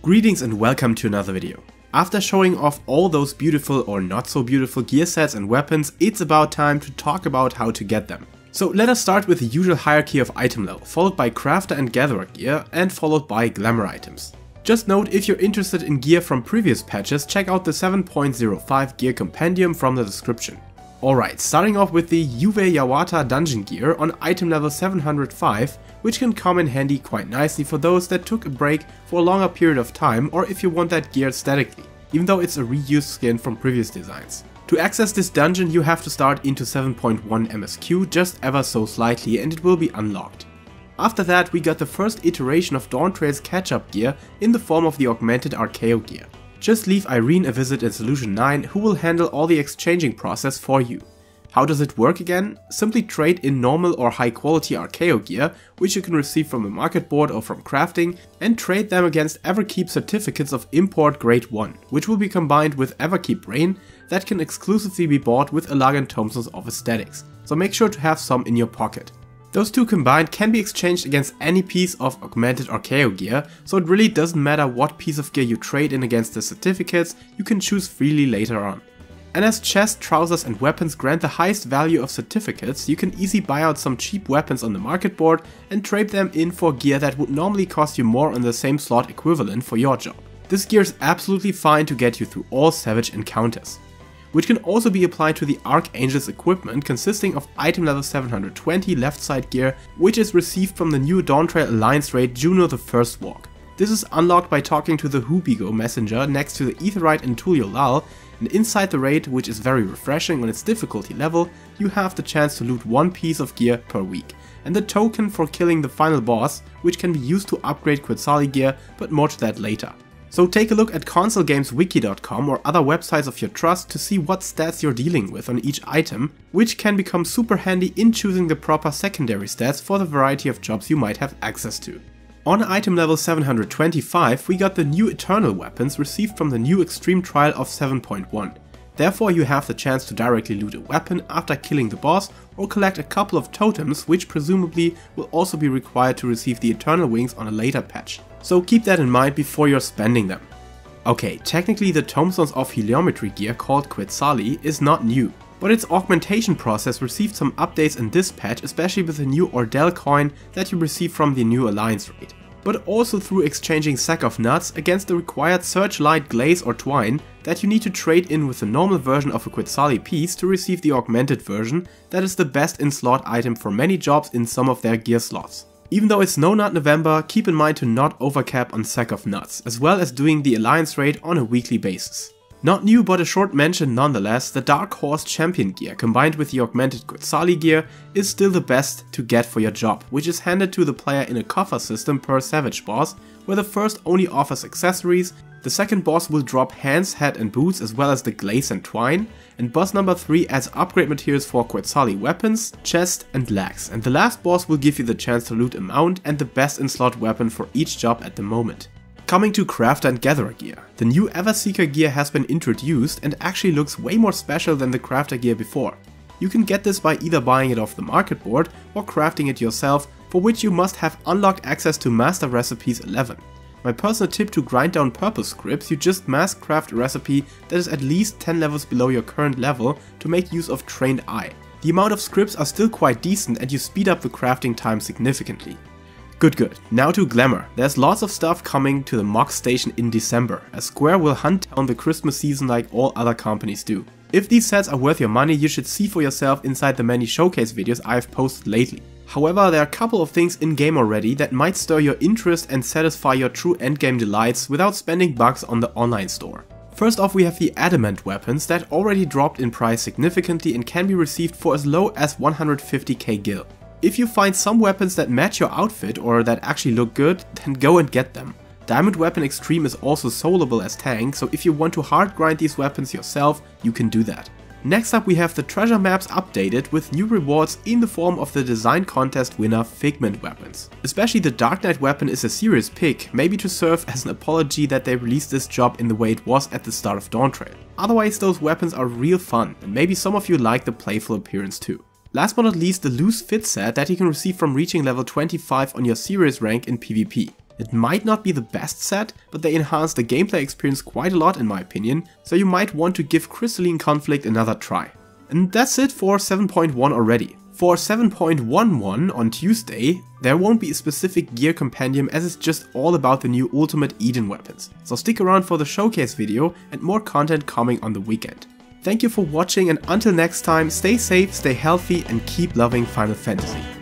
Greetings and welcome to another video. After showing off all those beautiful or not so beautiful gear sets and weapons, it's about time to talk about how to get them. So let us start with the usual hierarchy of item level, followed by crafter and gatherer gear, and followed by glamour items. Just note, if you're interested in gear from previous patches, check out the 7.05 gear compendium from the description. Alright, starting off with the Yuve Yawata dungeon gear on item level 705, which can come in handy quite nicely for those that took a break for a longer period of time, or if you want that gear statically, even though it's a reused skin from previous designs. To access this dungeon you have to start into 7.1 MSQ just ever so slightly and it will be unlocked. After that we got the first iteration of Dawntrail's catch-up gear in the form of the augmented Archaeo gear. Just leave Irene a visit in Solution 9 who will handle all the exchanging process for you. How does it work again? Simply trade in normal or high quality Archaeo gear, which you can receive from the market board or from crafting, and trade them against Everkeep certificates of import grade 1, which will be combined with Everkeep Rain that can exclusively be bought with Elegant Thompson's of Aesthetics, so make sure to have some in your pocket. Those two combined can be exchanged against any piece of augmented Archaeo gear, so it really doesn't matter what piece of gear you trade in against the certificates, you can choose freely later on. And as chests, trousers and weapons grant the highest value of certificates, you can easily buy out some cheap weapons on the market board and trade them in for gear that would normally cost you more on the same slot equivalent for your job. This gear is absolutely fine to get you through all Savage encounters, which can also be applied to the Archangel's equipment consisting of item level 720 left side gear, which is received from the new Dawntrail Alliance raid Juno the First Walk. This is unlocked by talking to the Hubigo messenger next to the Aetherite and Tulio Lal, and inside the raid, which is very refreshing on its difficulty level, you have the chance to loot one piece of gear per week, and the token for killing the final boss, which can be used to upgrade Quetzali gear, but more to that later. So take a look at consolegameswiki.com or other websites of your trust to see what stats you're dealing with on each item, which can become super handy in choosing the proper secondary stats for the variety of jobs you might have access to. On item level 725 we got the new Eternal weapons received from the new Extreme Trial of 7.1. Therefore you have the chance to directly loot a weapon after killing the boss or collect a couple of totems, which presumably will also be required to receive the Eternal wings on a later patch. So keep that in mind before you're spending them. Okay, technically the Tombstones of Heliometry gear called Quetzali is not new, but its augmentation process received some updates in this patch, especially with the new Ordell coin that you receive from the new Alliance raid, but also through exchanging Sack of Nuts against the required Searchlight Glaze or Twine that you need to trade in with the normal version of a Quetzali piece to receive the augmented version that is the best in slot item for many jobs in some of their gear slots. Even though it's No Nut November, keep in mind to not overcap on Sack of Nuts, as well as doing the Alliance raid on a weekly basis. Not new, but a short mention nonetheless, the Dark Horse Champion gear combined with the augmented Quetzali gear is still the best to get for your job, which is handed to the player in a coffer system per Savage boss, where the first only offers accessories, the second boss will drop hands, head and boots as well as the glaze and twine, and boss number 3 adds upgrade materials for Quetzali weapons, chest and legs, and the last boss will give you the chance to loot a mount and the best in slot weapon for each job at the moment. Coming to crafter and gatherer gear, the new Everseeker gear has been introduced and actually looks way more special than the crafter gear before. You can get this by either buying it off the market board or crafting it yourself, for which you must have unlocked access to Master Recipes 11. My personal tip to grind down purple scripts, you just mass craft a recipe that is at least 10 levels below your current level to make use of Trained Eye. The amount of scripts are still quite decent and you speed up the crafting time significantly. Good. Now to Glamour. There's lots of stuff coming to the Mox station in December, as Square will hunt down the Christmas season like all other companies do. If these sets are worth your money, you should see for yourself inside the many showcase videos I've posted lately. However, there are a couple of things in game already that might stir your interest and satisfy your true endgame delights without spending bucks on the online store. First off, we have the Adamant weapons that already dropped in price significantly and can be received for as low as 150k gil. If you find some weapons that match your outfit or that actually look good, then go and get them. Diamond Weapon Extreme is also soloable as tank, so if you want to hard grind these weapons yourself, you can do that. Next up we have the treasure maps updated with new rewards in the form of the design contest winner Figment weapons. Especially the Dark Knight weapon is a serious pick, maybe to serve as an apology that they released this job in the way it was at the start of Dawntrail. Otherwise those weapons are real fun, and maybe some of you like the playful appearance too. Last but not least, the Loose Fit set that you can receive from reaching level 25 on your serious rank in PvP. It might not be the best set, but they enhance the gameplay experience quite a lot in my opinion, so you might want to give Crystalline Conflict another try. And that's it for 7.1 already. For 7.11 on Tuesday, there won't be a specific gear compendium as it's just all about the new Ultimate Eden weapons. So stick around for the showcase video and more content coming on the weekend. Thank you for watching, and until next time, stay safe, stay healthy and keep loving Final Fantasy.